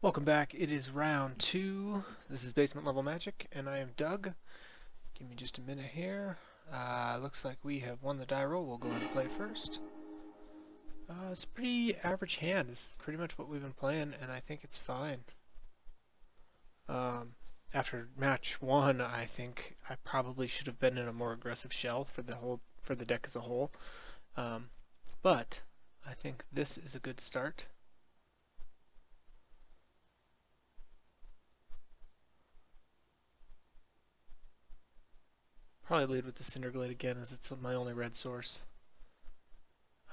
Welcome back. It is round 2. This is Basement Level Magic, and I am Doug. Give me just a minute here. Looks like we have won the die roll. We'll go ahead and play first. It's a pretty average hand. This is pretty much what we've been playing, and I think it's fine. After match 1, I think I probably should have been in a more aggressive shell for the deck as a whole. But I think this is a good start. Probably lead with the Cinderglade again, as it's my only red source.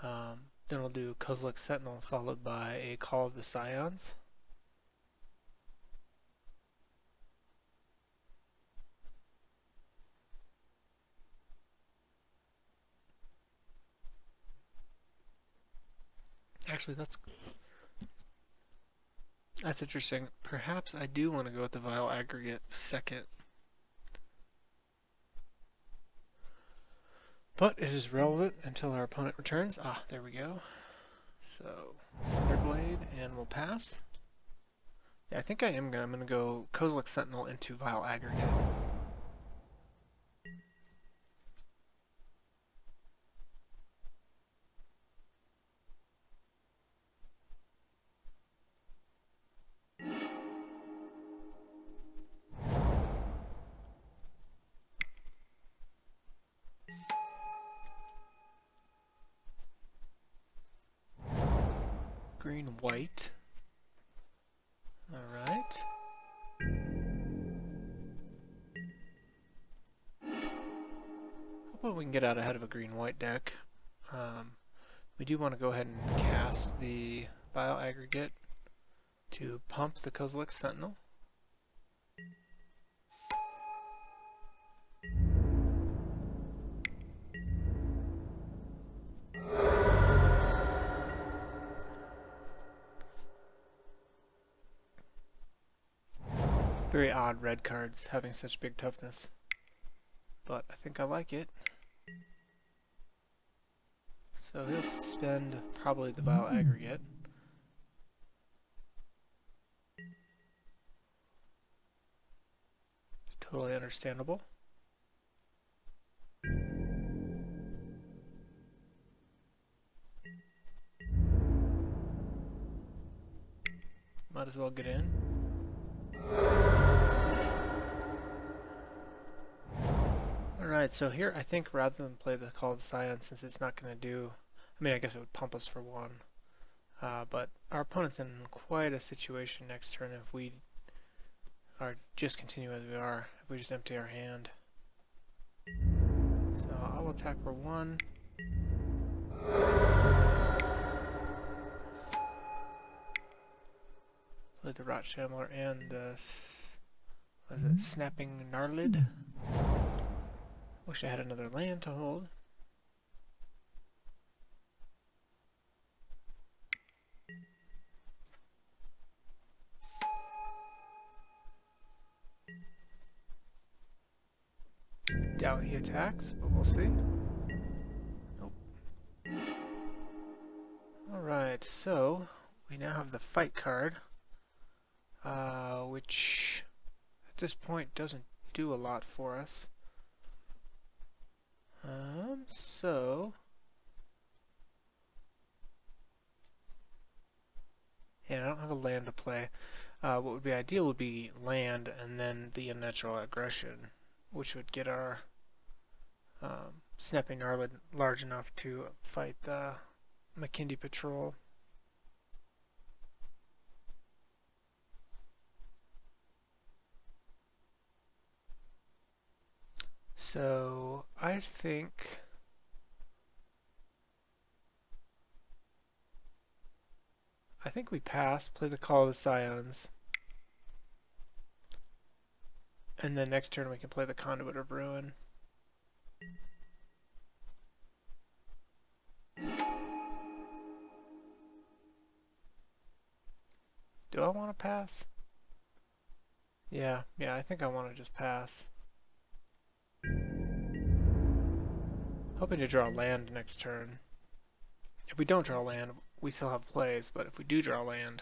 Then I'll do Kozilek Sentinel followed by a Call of the Scions. Actually, that's interesting. Perhaps I do want to go with the Vile Aggregate second. But it is relevant until our opponent returns. Ah, there we go. So, Cinderblade, and we'll pass. Yeah, I think I'm gonna go Kozilek Sentinel into Vile Aggregate. Green, white. Alright. Hopefully we can get out ahead of a green-white deck. We do want to go ahead and cast the Vile Aggregate to pump the Kozilek Sentinel. Very odd red cards having such big toughness, but I think I like it. So he'll suspend probably the Vile Aggregate. Totally understandable. Might as well get in. Alright, so here I think rather than play the Call of the Scion, since it's not going to do, I mean I guess it would pump us for 1, but our opponent's in quite a situation next turn if we are just continue as we are, if we just empty our hand. So I'll attack for 1. Play the Rot Shambler and the, what is it, Snapping Gnarlid. Wish I had another land to hold. Doubt he attacks, but we'll see. Nope. Alright, so we now have the fight card, which at this point doesn't do a lot for us. And I don't have a land to play. What would be ideal would be land and then the unnatural aggression, which would get our Snapping Gnarlid large enough to fight the McKindy Patrol. So I think we pass, play the Call of the Scions, and then next turn we can play the Conduit of Ruin. Do I want to pass? Yeah, I think I want to just pass. Hoping to draw land next turn. If we don't draw land, we still have plays, but if we do draw land,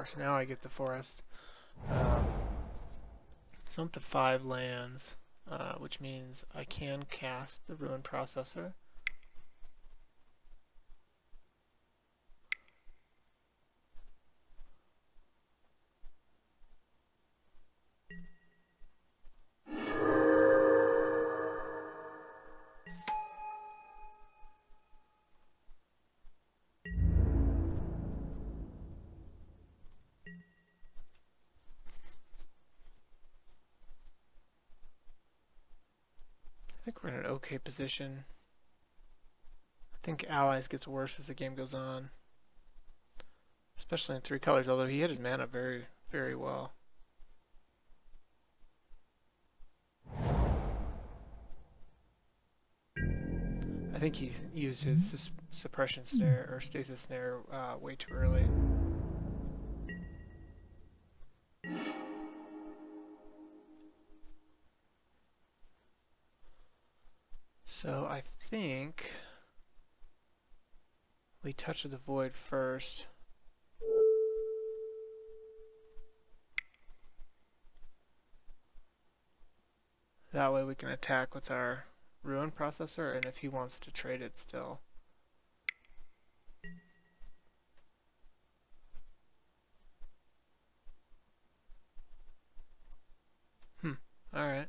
course, now I get the forest. Um, so I'm up to 5 lands, which means I can cast the Ruin Processor. I think we're in an okay position. I think Allies gets worse as the game goes on, especially in 3 colors, although he hit his mana very, very well. I think he's used his suppression snare or stasis snare way too early. So I think we touch the void first. That way we can attack with our Ruin Processor, and if he wants to trade it still. Alright.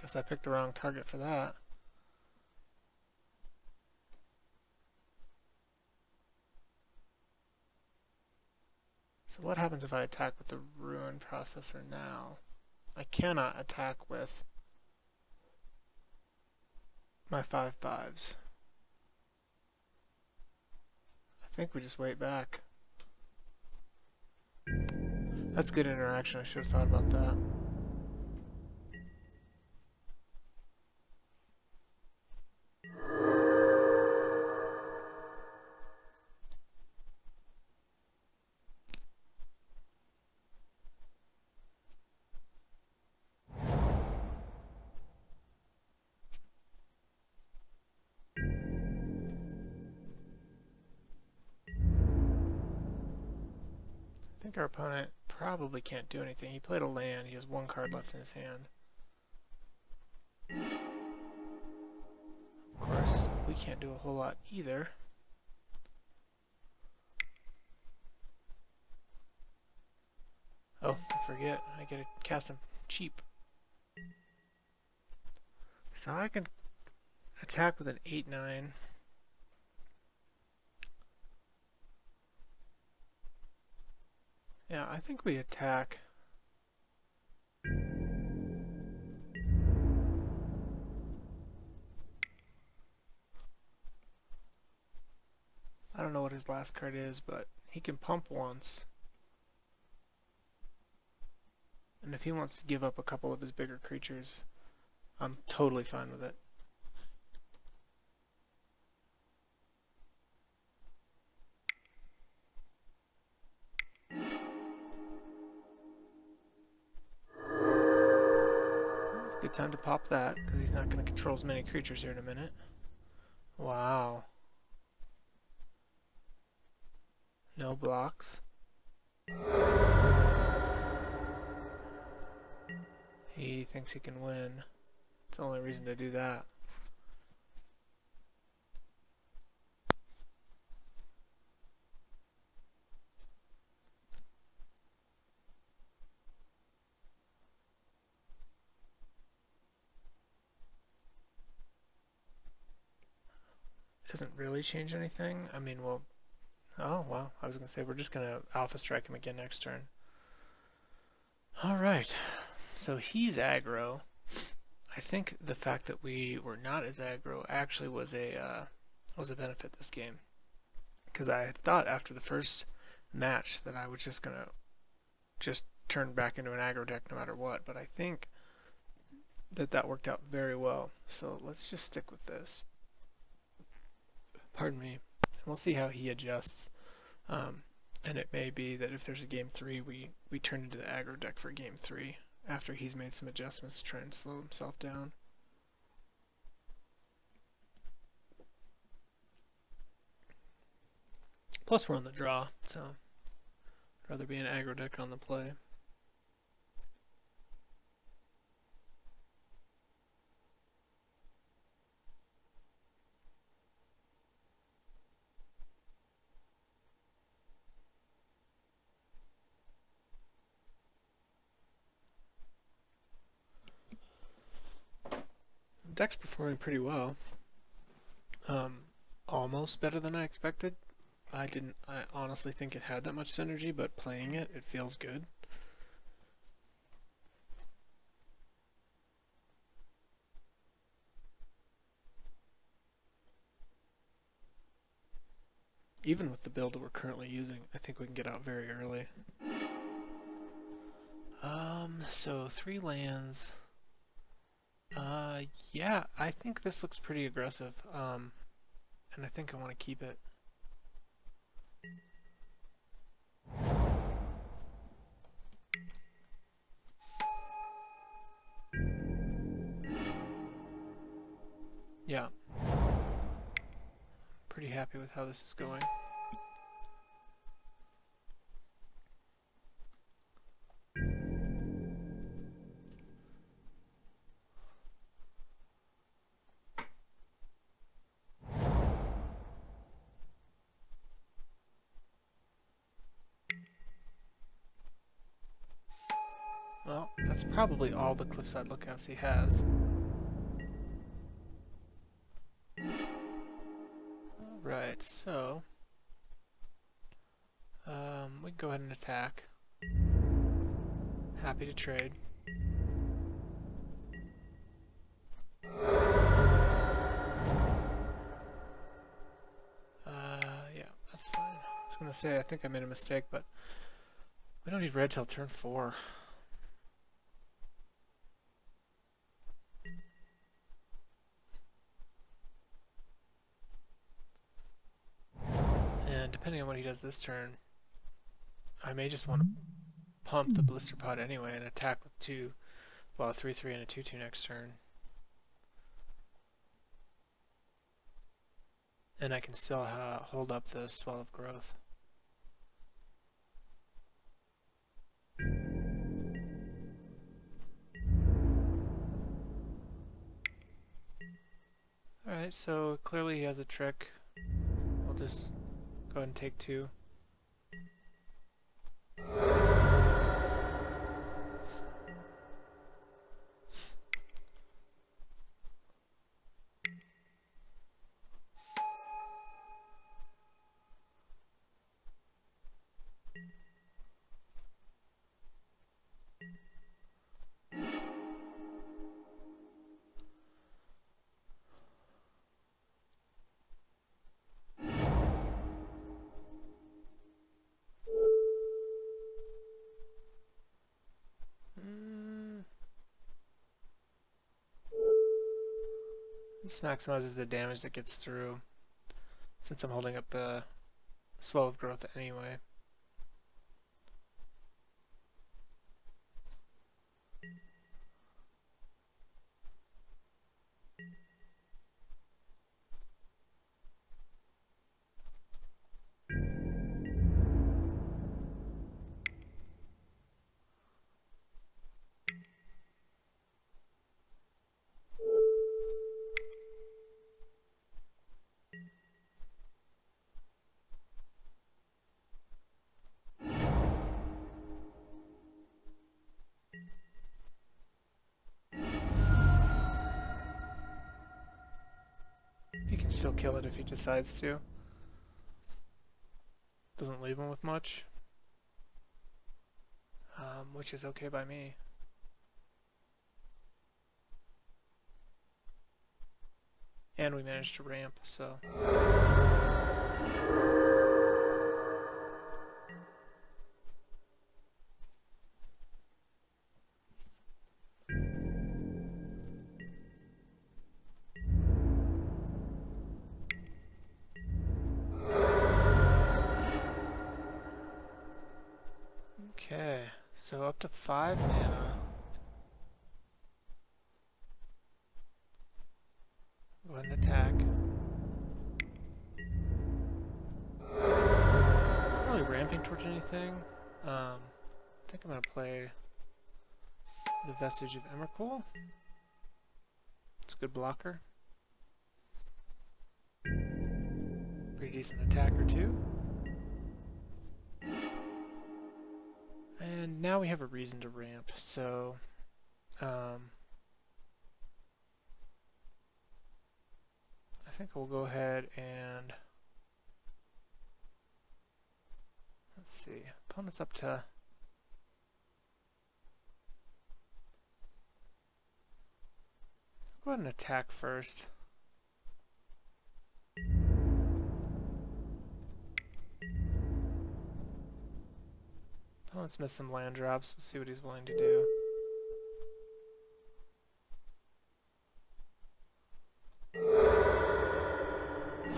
Guess I picked the wrong target for that. So what happens if I attack with the Ruin Processor now? I cannot attack with my 5/5s. I think we just wait back. That's good interaction. I should have thought about that. I think our opponent probably can't do anything. He played a land. He has 1 card left in his hand. Of course, we can't do a whole lot either. Oh, I forget. I get to cast him cheap. So I can attack with an 8/9. Yeah, I think we attack. I don't know what his last card is, but he can pump once. And if he wants to give up a couple of his bigger creatures, I'm totally fine with it. It's a good time to pop that, because he's not going to control as many creatures here in a minute. Wow. No blocks. He thinks he can win. It's the only reason to do that. It doesn't really change anything. I mean, well, oh, wow. I was going to say we're just going to Alpha Strike him again next turn. Alright. So he's aggro. I think the fact that we were not as aggro actually was a benefit this game. Because I had thought after the first match that I was just going to just turn back into an aggro deck no matter what. But I think that worked out very well. So let's just stick with this. Pardon me. And we'll see how he adjusts. And it may be that if there's a game 3, we turn into the aggro deck for game 3 after he's made some adjustments to try and slow himself down. Plus we're on the draw, so I'd rather be an aggro deck on the play. The deck's performing pretty well. Almost better than I expected. I honestly think it had that much synergy, but playing it, it feels good. Even with the build that we're currently using, I think we can get out very early. So 3 lands. Yeah, I think this looks pretty aggressive. And I think I want to keep it. Yeah. Pretty happy with how this is going. Well, that's probably all the cliffside lookouts he has. Alright, so we can go ahead and attack. Happy to trade. Yeah, that's fine. I was gonna say I think I made a mistake, but we don't need red till turn 4. And depending on what he does this turn, I may just want to pump the blister pod anyway and attack with 2, well, 3/3 and a 2/2 next turn. And I can still hold up the swell of growth. Alright, so clearly he has a trick. We'll just go ahead and take 2. This maximizes the damage that gets through, since I'm holding up the swell of growth anyway. He can still kill it if he decides to. Doesn't leave him with much, which is okay by me. And we managed to ramp, so... Okay, so up to 5 mana. Go ahead and attack. ramping towards anything. I think I'm going to play the Vestige of Emrakul. It's a good blocker. Pretty decent attacker too. And now we have a reason to ramp, so I think we'll go ahead and let's see. Opponent's up to go ahead and attack first. Opponent's missed some land drops. We'll see what he's willing to do.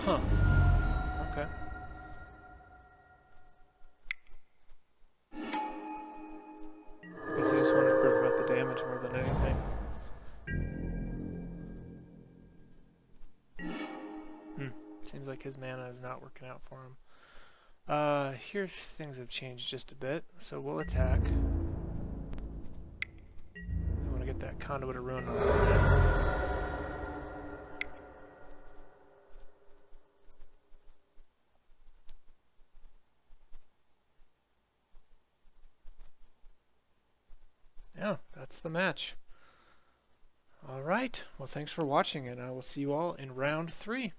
Huh. Okay. I guess he just wanted to prevent the damage more than anything. Seems like his mana is not working out for him. Here things have changed just a bit, so we'll attack. We want to get that Conduit of Ruin on our opponent. Yeah, that's the match. Alright, well thanks for watching, and I will see you all in round 3.